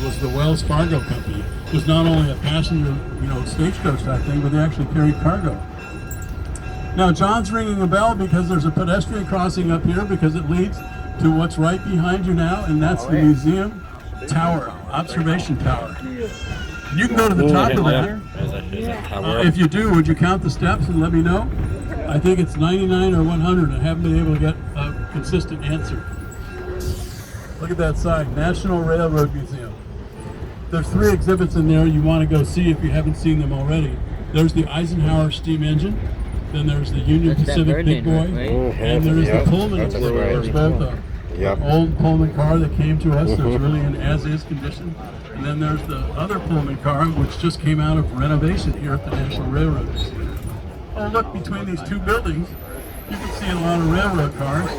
was the Wells Fargo company. It was not only a passenger, stagecoach type thing, but they actually carried cargo. Now John's ringing a bell because there's a pedestrian crossing up here because it leads to what's right behind you now, and that's the museum tower, observation tower. You can go to the top of that. If you do, would you count the steps and let me know? I think it's 99 or 100. I haven't been able to get a consistent answer. Look at that sign, National Railroad Museum. There's 3 exhibits in there you want to go see if you haven't seen them already. There's the Eisenhower steam engine, then there's the Union Pacific Big Boy, and there's the Pullman exhibit. There's both an old Pullman car that came to us, that's really in as-is condition, and then there's the other Pullman car which just came out of renovation here at the National Railroad Museum. Oh, look, between these 2 buildings, you can see a lot of railroad cars.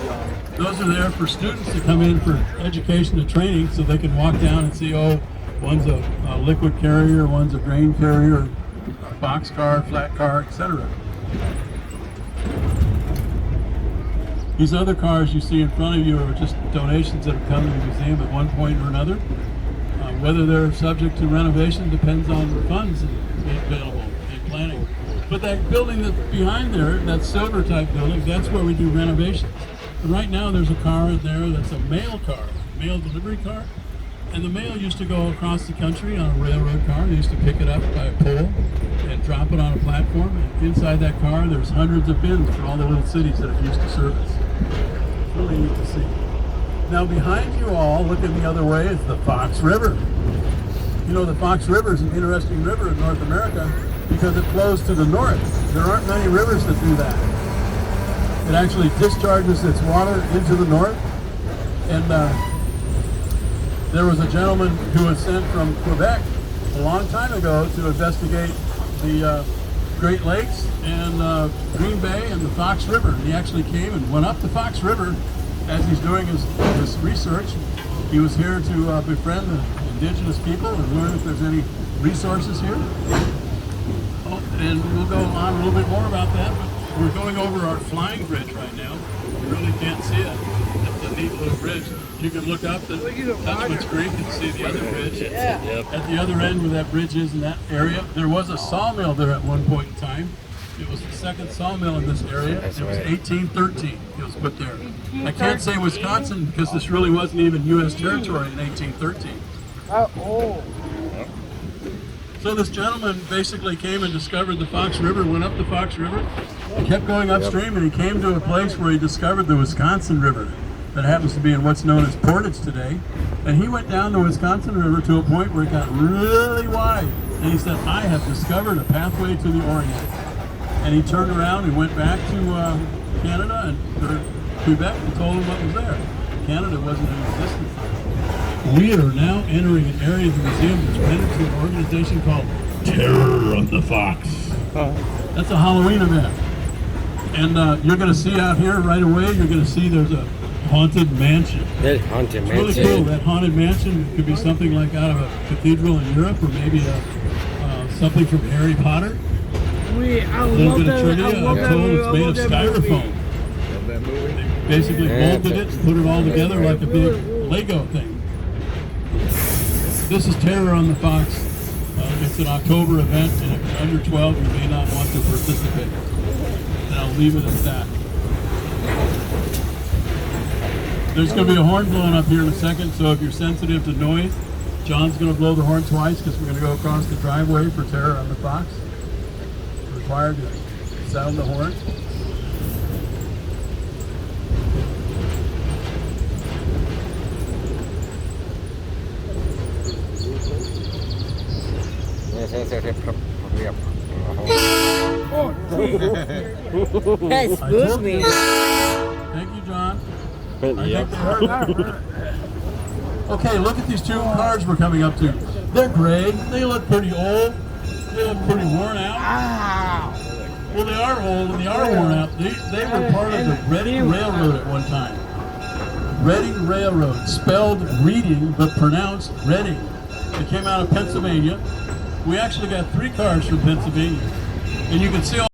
Those are there for students to come in for education and training so they can walk down and see, one's a liquid carrier, one's a grain carrier, a box car, flat car, etc. These other cars you see in front of you are just donations that have come to the museum at one point or another. Whether they're subject to renovation depends on the funds available and planning. But that building that's behind there, that silver type building, that's where we do renovations. And right now there's a car in there that's a mail car, mail delivery car. And the mail used to go across the country on a railroad car. They used to pick it up by a pole and drop it on a platform. And inside that car there's hundreds of bins for all the little cities that it used to service. It's really neat to see. Now behind you all, looking the other way, is the Fox River. You know, the Fox River is an interesting river in North America because it flows to the north. There aren't many rivers that do that. It actually discharges its water into the north. And there was a gentleman who was sent from Quebec a long time ago to investigate the Great Lakes and Green Bay and the Fox River. And he actually came and went up the Fox River as he's doing his research. He was here to befriend the indigenous people and learn if there's any resources here. And we'll go on a little bit more about that, but we're going over our flying bridge right now. You really can't see it. It's a neat little bridge. You can look up the Dutchman's Creek and see the other bridge. At the other end where that bridge is in that area, there was a sawmill there at one point in time. It was the second sawmill in this area. It was 1813. It was put there. I can't say Wisconsin because this really wasn't even U.S. territory in 1813. So this gentleman basically came and discovered the Fox River, went up the Fox River, kept going upstream, and he came to a place where he discovered the Wisconsin River that happens to be in what's known as Portage today. And he went down the Wisconsin River to a point where it got really wide. And he said, I have discovered a pathway to the Orient. And he turned around and went back to Canada and Quebec and told them what was there. Canada wasn't in existence. We are now entering an area of the museum that's rented to an organization called Terror of the Fox. That's a Halloween event. And you're going to see out here right away, you're going to see there's a haunted mansion. That haunted mansion. It's really cool. That haunted mansion could be something like out of a cathedral in Europe, or maybe something from Harry Potter. A little bit of trivia. I'm told it's made of styrofoam. They basically molded it and put it all together like a big Lego thing. This is Terror on the Fox. It's an October event, and if you're under 12, you may not want to participate. And I'll leave it at that. There's going to be a horn blowing up here in a second, so if you're sensitive to noise, John's going to blow the horn twice because we're going to go across the driveway for Terror on the Fox. We're required to sound the horn. That spooked me. Thank you, John. Okay, look at these 2 cars we're coming up to. They're gray. They look pretty old. They look pretty worn out. Well, they are old and they are worn out. They were part of the Reading Railroad at one time. Reading Railroad, spelled Reading but pronounced Reading. They came out of Pennsylvania. We actually got 3 cars from Pennsylvania. And you can see all